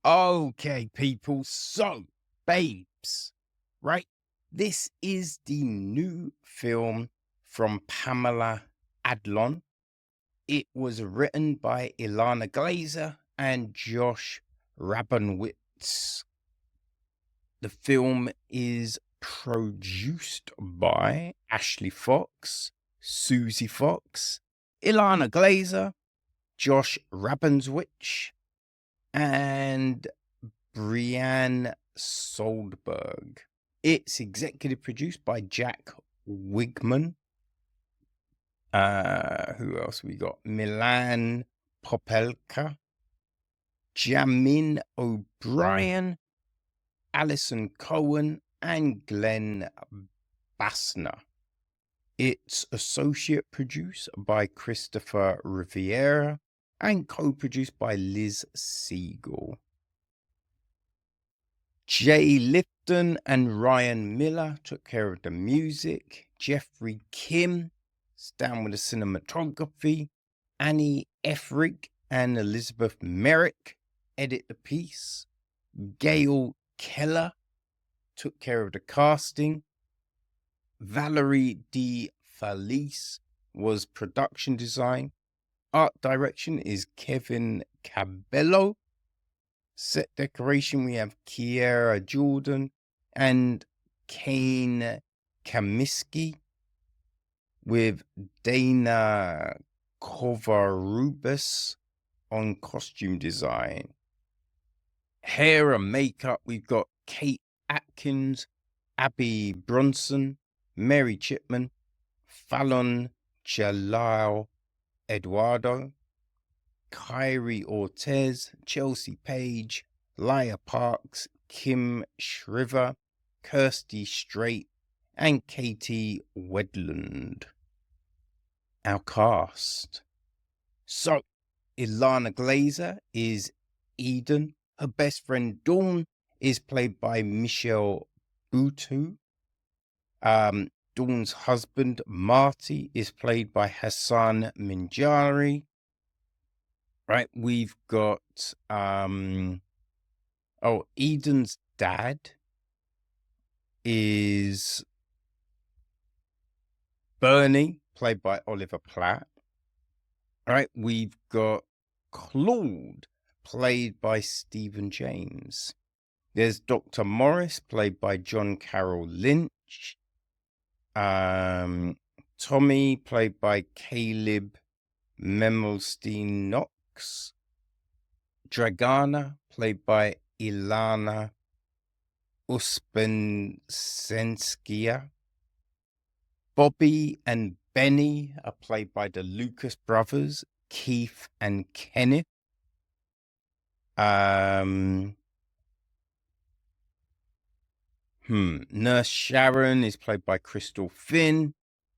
Okay, people. So, babes, right? This is the new film from Pamela Adlon. It was written by Ilana Glazer and Josh Rabinowitz. The film is produced by Ashley Fox, Susie Fox, Ilana Glazer, Josh Rabinowitz, and Brianne Soldberg. It's executive produced by Jack Wigman. Who else we got? Milan Popelka, Jamin O'Brien, Alison Cohen, and Glenn Bassner. It's associate produced by Christopher Riviera and co-produced by Liz Siegel. Jay Lifton and Ryan Miller took care of the music. Jeffrey Kim is down with the cinematography. Annie Effrig and Elizabeth Merrick edit the piece. Gail Keller took care of the casting. Valerie D. Felice was production design. Art direction is Kevin Cabello. Set decoration, we have Kiera Jordan and Kane Kaminsky, with Dana Kovarubis on costume design. Hair and makeup, we've got Kate Atkins, Abby Bronson, Mary Chipman, Fallon Jalal Eduardo, Kyrie Ortez, Chelsea Page, Laya Parks, Kim Shriver, Kirsty Strait, and Katie Wedland. Our cast. So, Ilana Glazer is Eden. Her best friend Dawn is played by Michelle Buteau. Dawn's husband Marty is played by Hassan Minjari. Right, we've got Eden's dad is Bernie, played by Oliver Platt. Right, we've got Claude, played by Stephen James. There's Dr. Morris, played by John Carroll Lynch. Tommy, played by Caleb Mermelstein-Knox. Dragana, played by Ilana Uspensenskia. Bobby and Benny are played by the Lucas brothers, Keith and Kenneth. Nurse Sharon is played by Crystal Finn.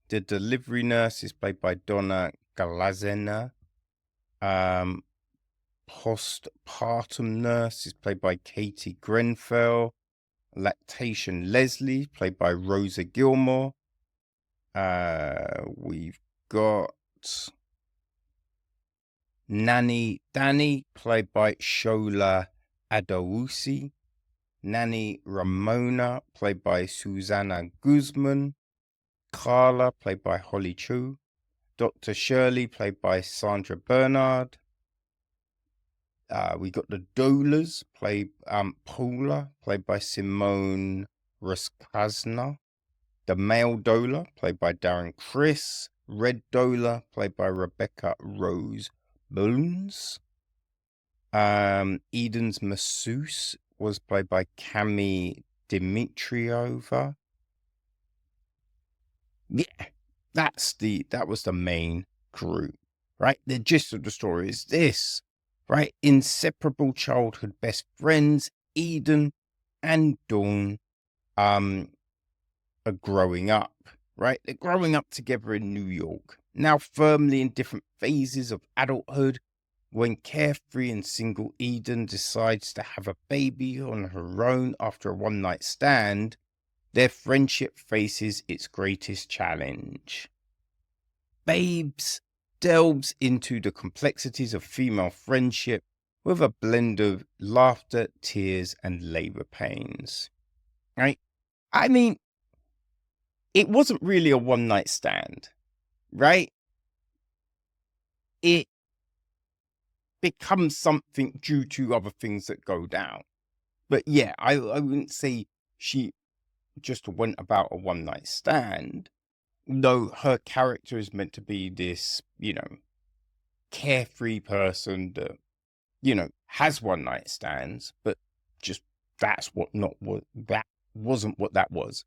The delivery nurse is played by Donna Galazena. Postpartum nurse is played by Katie Grenfell. Lactation Leslie, played by Rosa Gilmore. We've got Nanny Danny, played by Shola Adawusi. Nanny Ramona, played by Susanna Guzman. Carla, played by Holly Chu. Dr. Shirley, played by Sandra Bernard. We got the doulas, Paula, played by Simone Raskazna. The male doula, played by Darren Criss. Red doula, played by Rebecca Rose Bones. Eden's masseuse was played by Cami Dimitriova. Yeah, that was the main group, right? The gist of the story is this, right? Inseparable childhood best friends, Eden and Dawn, are growing up, right? They're growing up together in New York, now firmly in different phases of adulthood. When carefree and single Eden decides to have a baby on her own after a one-night stand, their friendship faces its greatest challenge. Babes delves into the complexities of female friendship with a blend of laughter, tears, and labor pains. Right? I mean, it wasn't really a one night stand, right? It becomes something due to other things that go down. But yeah, I wouldn't say she just went about a one night stand. No, her character is meant to be this, carefree person that, has one night stands, but just that's what not what that wasn't what that was.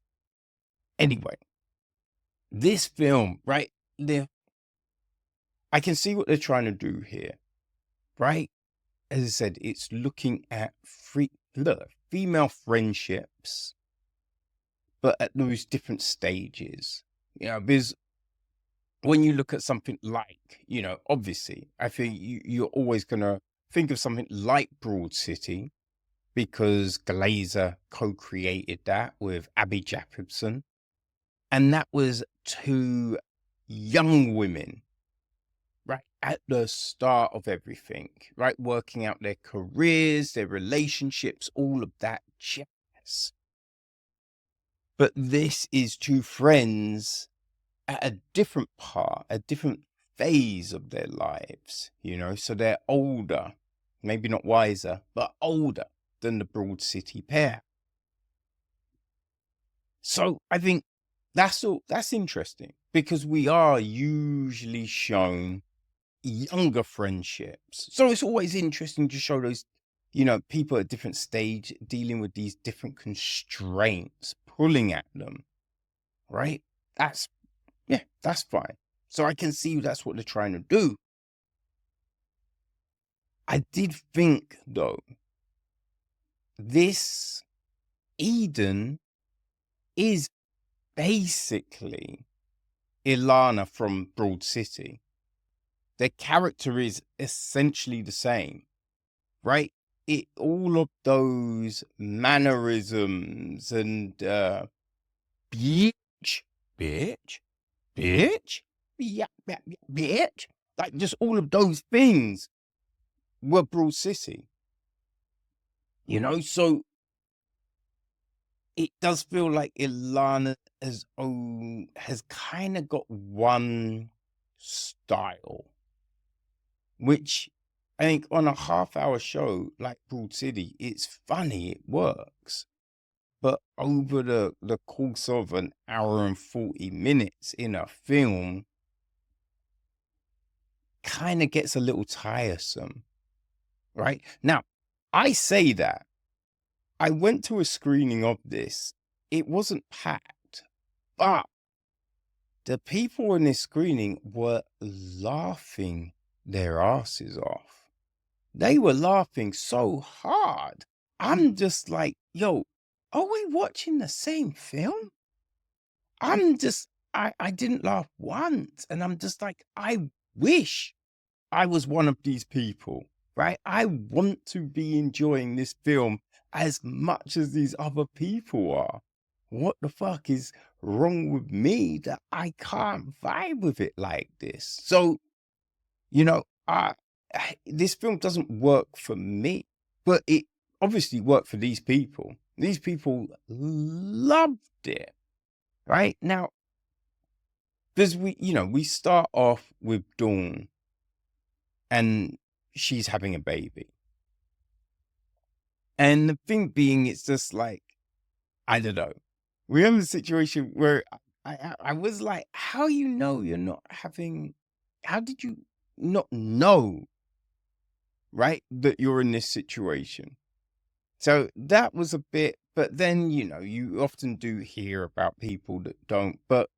Anyway, this film, right? I can see what they're trying to do here, right? As I said, it's looking at female friendships, but at those different stages. Because when you look at something like, obviously, I think you're always going to think of something like Broad City because Glazer co-created that with Abby Jacobson. And that was two young women, right, at the start of everything, right, working out their careers, their relationships, all of that jazz. But this is two friends at a different part, a different phase of their lives, so they're older, maybe not wiser, but older than the Broad City pair. So I think that's interesting because we are usually shown younger friendships. So it's always interesting to show those, people at different stage dealing with these different constraints pulling at them, right? That's fine. So I can see that's what they're trying to do. I did think, though, this Eden is basically Ilana from Broad City. Their character is essentially the same, right? All of those mannerisms and bitch, yeah, bitch, like just all of those things were Broad City, so it does feel like Ilana has kind of got one style, which I think on a half-hour show like Broad City, it's funny, it works. But over the course of an hour and 40 minutes in a film, kind of gets a little tiresome, right? Now, I say that. I went to a screening of this. It wasn't packed, but the people in this screening were laughing their asses off. They were laughing so hard. I'm just like, yo, are we watching the same film? I didn't laugh once. And I'm just like, I wish I was one of these people, right? I want to be enjoying this film as much as these other people are. What the fuck is wrong with me that I can't vibe with it like this? So, this film doesn't work for me, but it obviously worked for these people. These people loved it, right? Now, because we start off with Dawn and she's having a baby. And the thing being, it's just like, I don't know. We have a situation where I was like, how you're not having, how did you not know, right, that you're in this situation? So that was a bit, but then, you often do hear about people that don't, but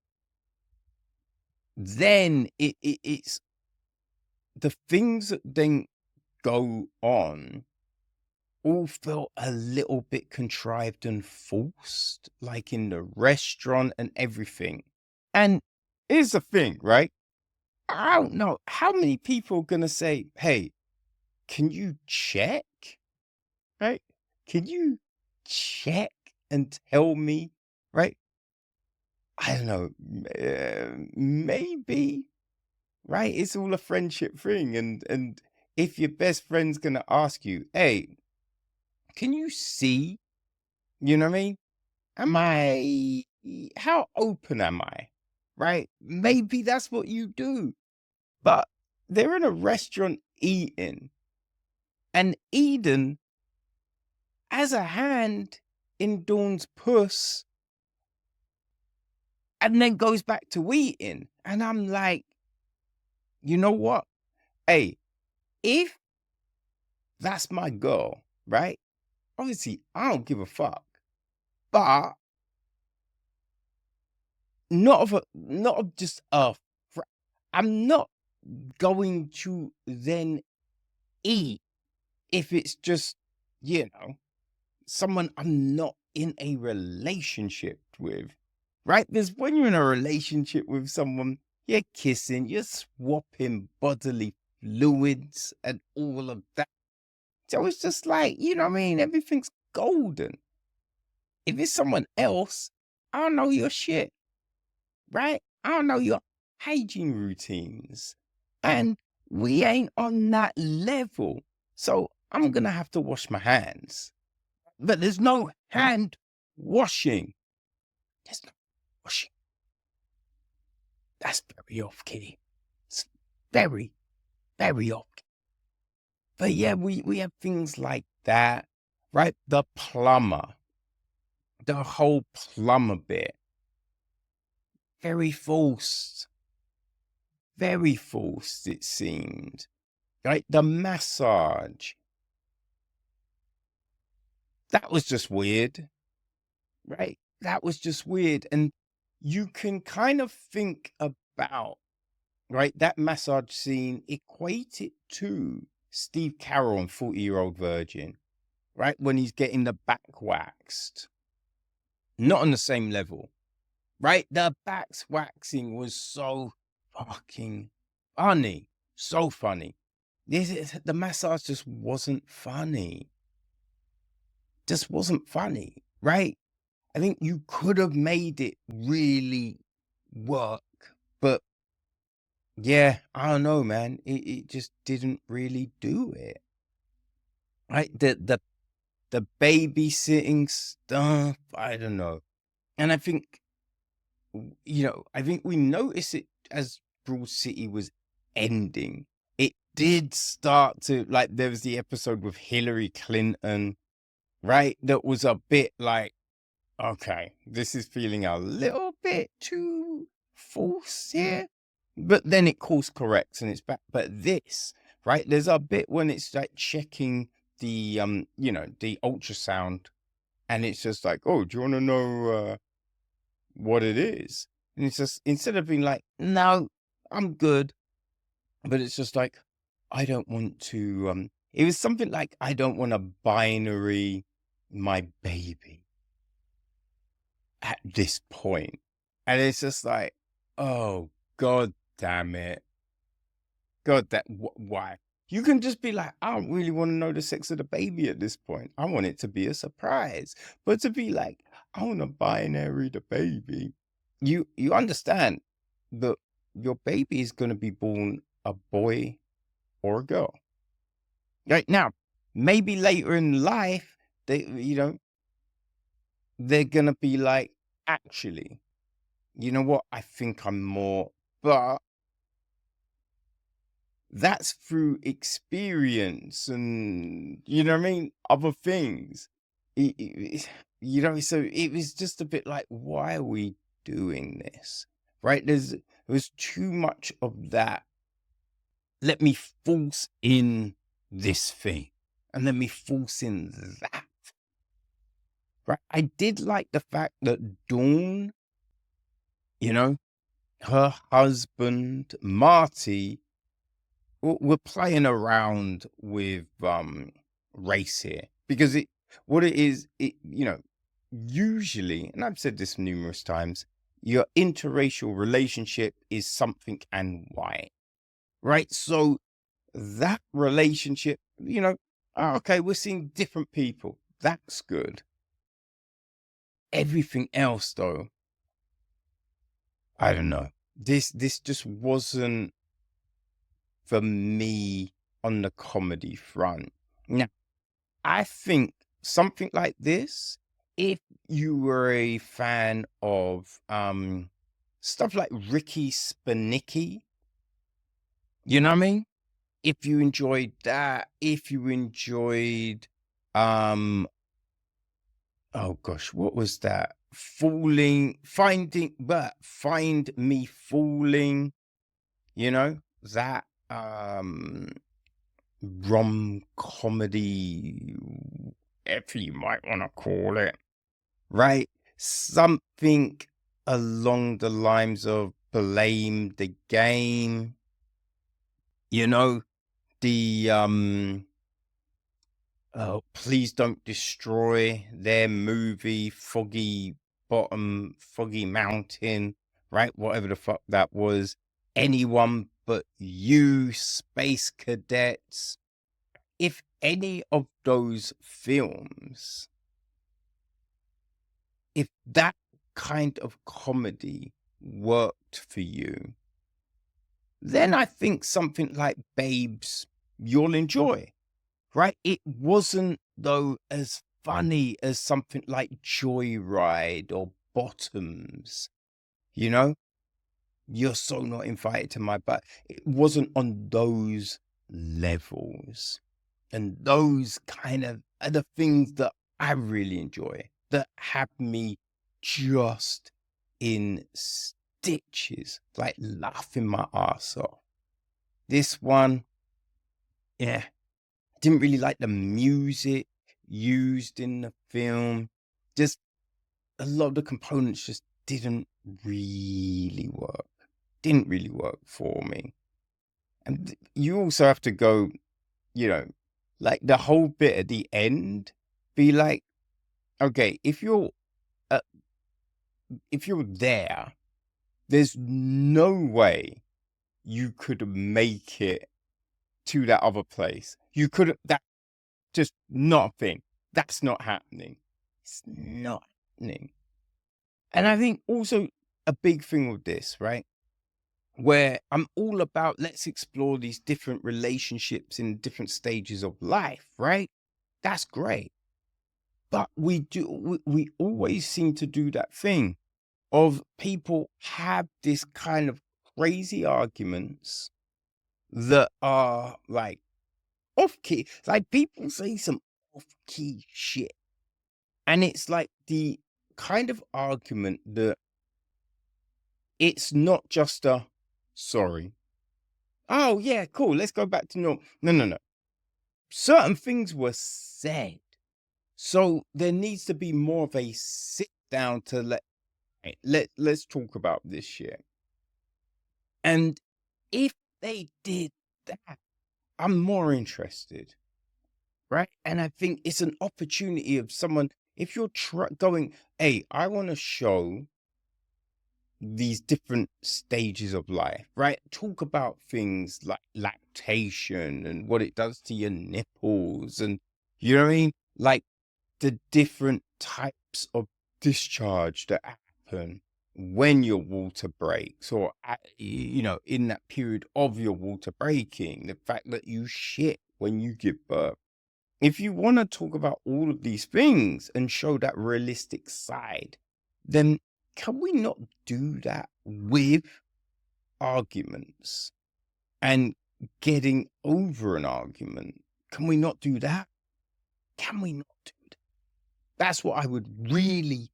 then it's the things that then go on all felt a little bit contrived and forced, like in the restaurant and everything. And here's the thing, right? I don't know how many people are going to say, hey, can you check? Right? Can you check and tell me? Right? I don't know. Maybe. Right? It's all a friendship thing. And if your best friend's going to ask you, hey, can you see? You know what I mean? How open am I? Right? Maybe that's what you do. But they're in a restaurant eating, and Eden has a hand in Dawn's puss and then goes back to eating. And I'm like, you know what? Hey, if that's my girl, right? Obviously, I don't give a fuck. But not of just I'm not going to then eat if it's just, someone I'm not in a relationship with, right? Because when you're in a relationship with someone, you're kissing, you're swapping bodily fluids and all of that. So it's just like, you know what I mean? Everything's golden. If it's someone else, I don't know your shit, right? I don't know your hygiene routines. And we ain't on that level. So I'm going to have to wash my hands. But there's no hand washing. There's no washing. That's very off key. It's very, very off key. But yeah, we have things like that, right? The plumber, the whole plumber bit. Very forced. Very forced, it seemed. Right? The massage. That was just weird. Right? That was just weird. And you can kind of think about, right, that massage scene, equate it to Steve Carell on 40-Year-Old Virgin, right? When he's getting the back waxed. Not on the same level, right? The back waxing was so fucking funny. So funny. The massage just wasn't funny. Just wasn't funny, right? I think you could have made it really work, but yeah, I don't know, man. It just didn't really do it. Right? The babysitting stuff, I don't know. And I think, I think we noticed it as Broad City was ending. It did start to, like, there was the episode with Hillary Clinton, right? That was a bit like, okay, this is feeling a little bit too forced here. But then it course corrects and it's back. But this, right? There's a bit when it's like checking the the ultrasound, and it's just like, oh, do you want to know what it is? And it's just, instead of being like, no, I'm good, but it's just like, I don't want to it was something like, I don't want to binary my baby at this point. And it's just like, oh, God damn it. God, why? You can just be like, I don't really want to know the sex of the baby at this point. I want it to be a surprise. But to be like, I want to binary the baby. You understand that your baby is going to be born a boy or a girl. Right now, maybe later in life, they're going to be like, actually, you know what? I think I'm more, but that's through experience and, you know what I mean? Other things. So it was just a bit like, why are we doing this? Right? There was too much of that. Let me force in this thing and let me force in that. Right? I did like the fact that Dawn, her husband, Marty, we're playing around with race here, because what it is, usually, and I've said this numerous times, your interracial relationship is something and white, right? So that relationship, okay, we're seeing different people. That's good. Everything else, though, I don't know. This just wasn't, for me, on the comedy front. Now, I think something like this, if you were a fan of stuff like Ricky Spanicki, you know what I mean? If you enjoyed that, if you enjoyed oh gosh, what was that? Find Me Falling, you know, that rom comedy, if you might want to call it, right? Something along the lines of Blame the Game, you know, the Please Don't Destroy Their movie, Foggy Mountain, right? Whatever the fuck that was. Anyone But You, Space Cadets. If any of those films, if that kind of comedy worked for you, then I think something like Babes you'll enjoy, right? It wasn't, though, as funny as something like Joyride or Bottoms, you know? You're so not invited to my butt. It wasn't on those levels. And those kind of are the things that I really enjoy, that have me just in stitches, like laughing my ass off. This one, yeah, didn't really like the music used in the film. Just a lot of the components just didn't really work. Didn't really work for me. And you also have to go, you know, like the whole bit at the end, be like, okay, if you're there, there's no way you could make it to that other place. You couldn't. That just not a thing. That's not happening. It's not happening. And I think also a big thing with this, right? Where I'm all about, let's explore these different relationships in different stages of life, right? That's great. But we always seem to do that thing of people have this kind of crazy arguments that are like off key. Like people say some off key shit. And it's like the kind of argument that it's not just a sorry. Oh, yeah, cool. Let's go back to normal. No. Certain things were said. So there needs to be more of a sit down to let's talk about this shit. And if they did that, I'm more interested, right? And I think it's an opportunity of someone, if you're going, hey, I want to show these different stages of life, right? Talk about things like lactation and what it does to your nipples, and you know what I mean? Like the different types of discharge that happen when your water breaks, or you know, in that period of your water breaking, the fact that you shit when you give birth. If you want to talk about all of these things and show that realistic side, then can we not do that with arguments and getting over an argument? Can we not do that? Can we not do that? That's what I would really,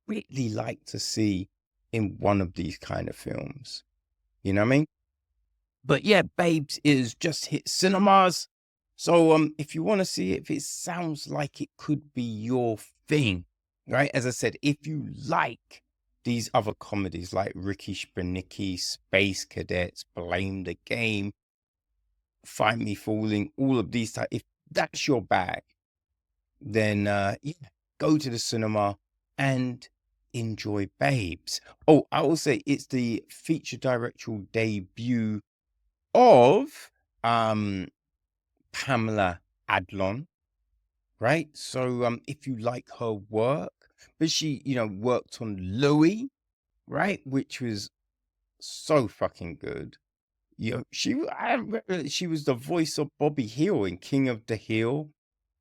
really like to see in one of these kind of films. You know what I mean? But yeah, Babes is just hit cinemas. So if you want to see it, if it sounds like it could be your thing, right? As I said, if you like these other comedies like Ricky Spanicki, Space Cadets, Blame the Game, Find Me Falling, all of these types, if that's your bag, then yeah, go to the cinema and enjoy Babes. Oh, I will say it's the feature directorial debut of Pamela Adlon, right? So if you like her work, but she, you know, worked on Louis, right? Which was so fucking good. she was the voice of Bobby Hill in King of the Hill,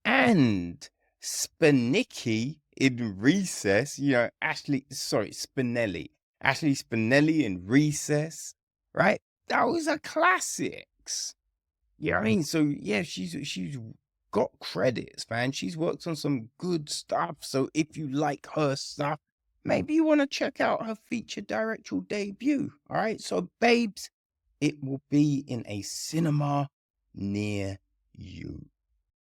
and Spinelli in Recess. Ashley Spinelli in Recess, right? Those are classics. You know what I mean? So yeah, she's got credits, man. She's worked on some good stuff. So if you like her stuff, maybe you want to check out her feature directorial debut. All right. So Babes, it will be in a cinema near you.